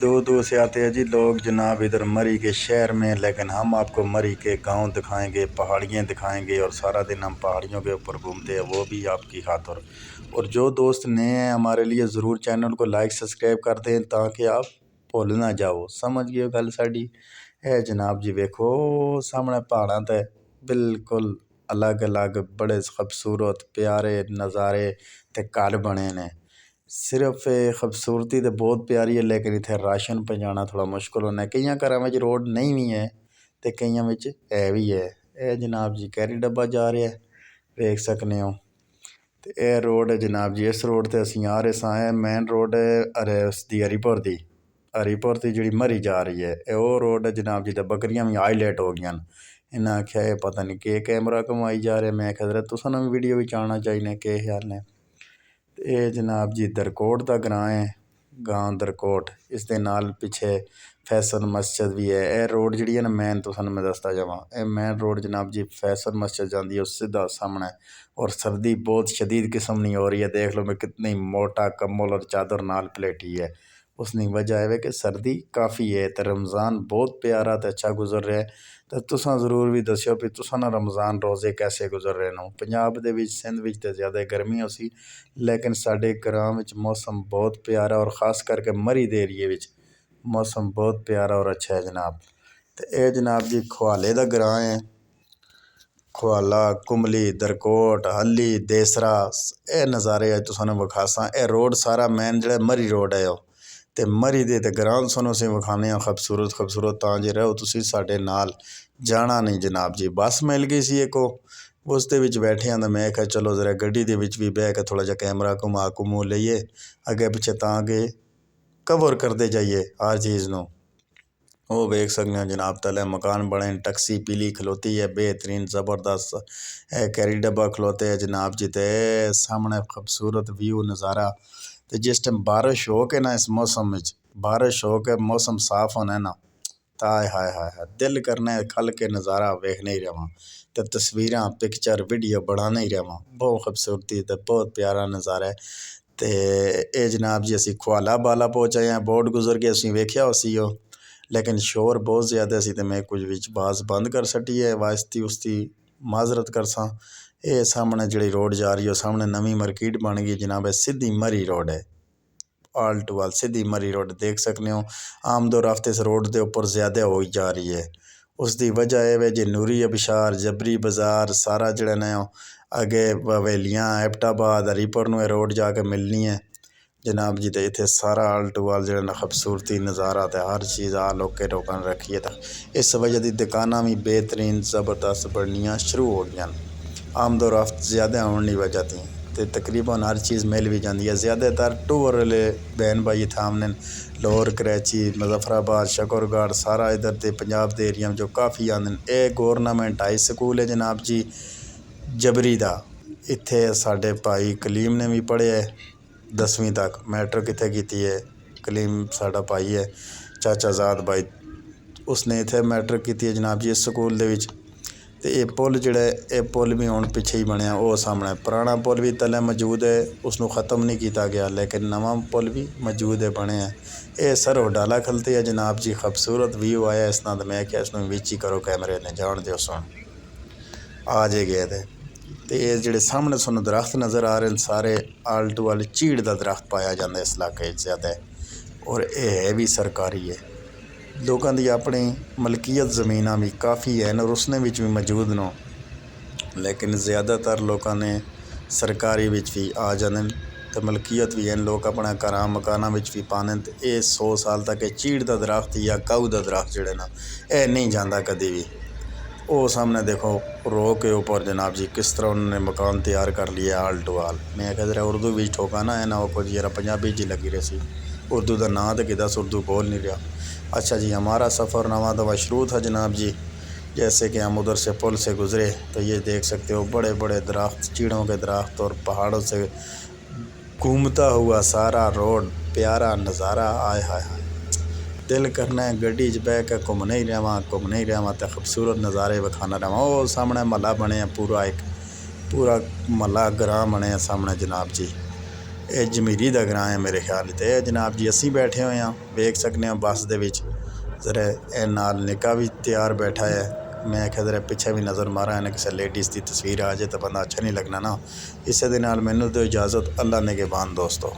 दूर दूर से आते हैं जी लोग जनाब इधर मरी के शहर में, लेकिन हम आपको मरी के गांव दिखाएंगे, पहाड़ियाँ दिखाएंगे और सारा दिन हम पहाड़ियों के ऊपर घूमते हैं, वो भी आपकी खातिर। और जो दोस्त नए हैं हमारे लिए ज़रूर चैनल को लाइक सब्सक्राइब कर दें ताकि आप भुल ना जाओ। समझ गए गल साड़ी है जनाब जी। वेखो सामने पहाड़ां ते बिल्कुल अलग अलग बड़े खूबसूरत प्यारे नज़ारे ते घर बने ने। सिर्फ खूबसूरती तो बहुत प्यारी है, लेकिन इतने राशन पहुँचाना थोड़ा मुश्किल होना है। कई घर में रोड नहीं भी है तो कई है भी है। यह जनाब जी कैरी डब्बा जा रहा है, देख सकते हो। तो यह रोड है जनाब जी, इस रोड से असी आ रहे सां। मेन रोड है उसकी हरीपुर की जी मरी जा रही है, वह रोड है जनाब जी। तो बकरियां भी हाईलाइट हो गई। इन्हें आख्या ये पता नहीं के कैमरा घुमाई जा रहे। मैं आख्या जरा तुसां भी वीडियो भी आना चाहिए, के ख्याल ने। ये जनाब जी दरकोट का ग्रां है, गांव दरकोट। इस दे नाल पिछे फैसल मस्जिद भी है। यह रोड जी है ना मैन तो मैं दसता जावा, यह मैन रोड जनाब जी फैसल मस्जिद जाती है उस सीधा सामने। और सर्दी बहुत शदीद किस्म नहीं हो रही है, देख लो मैं कितनी मोटा कम्बल और चादर नाल पलेटी है। उसकी वजह है कि सर्दी काफ़ी है। तो रमज़ान बहुत प्यारा तो अच्छा गुजर रहा है। तो तुसां ज़रूर भी दस्यो भी तुसां ना रमज़ान रोज़े कैसे गुजर रहे हो। पंजाब दे विच सिंध विच तो ज़्यादा गर्मी हो सी, लेकिन साडे ग्रां विच मौसम बहुत प्यारा और ख़ास करके मरी दे एरिए विच मौसम बहुत प्यारा और अच्छा है जनाब। तो यह जनाब जी खुआले का ग्रां है। खुआला कुमली दरकोट हली देसरा ये नज़ारे अज तुसां विखासा। यह रोड सारा मैन जो मरी रोड है तो मरी दे तो ग्रां तुसां असीं विखाने खूबसूरत खूबसूरत तां जे रहो तुसीं साडे नाल जाना नहीं जनाब जी। बस मिल गई सी एक उस दे विच बैठे हैं तो मैं कहा चलो जरा गड्डी दे विच भी बह के थोड़ा जा कैमरा घुमा घुमू लईए अगे पिछे ताकि कवर करते जाइए हर चीज़ नूं। वो वेख सकते हो जनाब तले मकान बने, टैक्सी पीली खलोती है बेहतरीन ज़बरदस्त। कैरी डब्बा खलोते है जनाब जी। ते सामने खूबसूरत व्यू नज़ारा। तो जिस टाइम बारिश हो के ना इस मौसम में बारिश हो के मौसम साफ होना है ना, ताय हाय हाय हाय दिल करना है खल के नज़ारा वेखने ही रहा। तो तस्वीर पिक्चर वीडियो बनाने ही रहा। बहुत खूबसूरती तो बहुत प्यारा नज़ारा है। तो ये जनाब जी असी खुआला बाला पहुँचे हैं, बोट गुजर के असी वेख्या उसी हो, लेकिन शोर बहुत ज़्यादा सी तो मैं कुछ विच बाज बंद कर सटी है। वास्ती उसकी माजरत कर सा। ये सामने जी रोड जा रही है सामने नवी मार्केट बन गई जनाब। सीधी मरी रोड है, आल टू आल सीधी मरी रोड देख सकते हो। आमदो रफ्त इस रोड के उपर ज़्यादा हो जा रही है। उसकी वजह यह है जी नूरी अबशार जबरी बाज़ार सारा जड़ा ने अगे हवेलियाँ एबटाबाद हरीपुर में रोड जाके मिलनी है जनाब जी। तो इतने सारा आल टू आल जो खूबसूरती नज़ारा तो हर चीज़ आ लोके लोगों ने रखी है। तो इस वजह की दुकाना भी बेहतरीन ज़बरदस्त बननिया शुरू हो गई। आमदो रफ्त ज़्यादा होने की वजह थी तो तकरीबन हर चीज़ मिल भी जाती है। ज़्यादातर टूर वाले बहन भाई इतना आमने लाहौर कराची मुजफ्फराबाद शकरगढ़ सारा इधर के पंजाब के एरिया में जो काफ़ी आते हैं। ये गौरनमेंट हाई स्कूल है जनाब जी जबरी का। इत्थे साडे भाई कलीम ने भी पढ़े है 10वीं तक। मैट्रिक इत्थे की है कलीम साडा भाई है चाचा जाद भाई, उसने इत्थे मैट्रिक की है जनाब जी इस स्कूल दे विच। तो ये पुल जोड़ा ये पुल भी हुण पिछे ही बनया वो सामने पुराना पुल भी तले मौजूद है, उसनों ख़त्म नहीं किया गया लेकिन नवा पुल भी मौजूद है बने है। ये सर डाला खलते है जनाब जी, खूबसूरत व्यू आया इस तो मैं क्या इसमें विच ही करो कैमरे ने जान दो सुन आ जे गए थे। तो ये जोड़े सामने सुन दरख्त नज़र आ रहे हैं सारे आल टू आल चीड़ का दरख्त पाया जाता है इस इलाके ज़्यादा, और ये है भी सरकारी है। लोगों की अपनी मलकीयत ज़मीन भी काफ़ी है और उसने भी मौजूद नो, लेकिन ज़्यादातर लोगों ने सरकारी भी आ जाते तो मलकीयत भी है। लोग अपने घर मकाना भी पाने। तो ये 100 साल तक चीड़ का दरख्त या काऊ का दरख्त जोड़े ना यह नहीं जाता कभी भी। वो सामने देखो रो के ऊपर जनाब जी किस तरह उन्होंने मकान तैयार कर लिया आल टू आल। मैं कह जरा उर्दू भी ठोकाना है ना वो कुछ जरा पंजाबी जी लगी रही सी, उर्दू का ना तो कि दस उर्दू बोल नहीं रहा। अच्छा जी हमारा सफ़र नवा दवा शुरू था जनाब जी। जैसे कि हम उधर से पुल से गुज़रे तो ये देख सकते हो बड़े बड़े दरख्त चीड़ों के दरख्त और पहाड़ों से घूमता हुआ सारा रोड प्यारा नज़ारा। आय हाय हाय दिल करना है गड्डी च बह के घूमने ही रहा तो खूबसूरत नज़ारे विखाना रहा। वो सामने महला बने पूरा एक पूरा महला ग्रां बने सामने जनाब जी। ਇਹ ਜਮੀਰੀ ਦਾ ਗ੍ਰਾਂ ਹੈ ਮੇਰੇ ਖਿਆਲ ਤੇ ਜਨਾਬ ਜੀ। ਅਸੀਂ ਬੈਠੇ ਹੋਏ ਹਾਂ, ਵੇਖ ਸਕਦੇ ਹਾਂ ਬੱਸ ਦੇ ਵਿੱਚ ਜ਼ਰਾ ਇਹ ਨਾਲ ਨਿੱਕਾ ਵੀ ਤਿਆਰ ਬੈਠਾ ਹੈ। ਮੈਂ ਆਖਿਆ ਜ਼ਰਾ ਪਿੱਛੇ ਵੀ ਨਜ਼ਰ ਮਾਰਾਂ, ਇਹਨੇ ਕਿਸੇ ਲੇਡੀਜ਼ ਦੀ ਤਸਵੀਰ ਆ ਜਾਏ ਤਾਂ ਬੰਦਾ ਅੱਛਾ ਨਹੀਂ ਲੱਗਣਾ ਨਾ। ਇਸੇ ਦੇ ਨਾਲ ਮੈਨੂੰ ਦਿਓ ਇਜਾਜ਼ਤ। ਅੱਲਾ ਨਿਗਹਿਬਾਨ ਦੋਸਤੋ।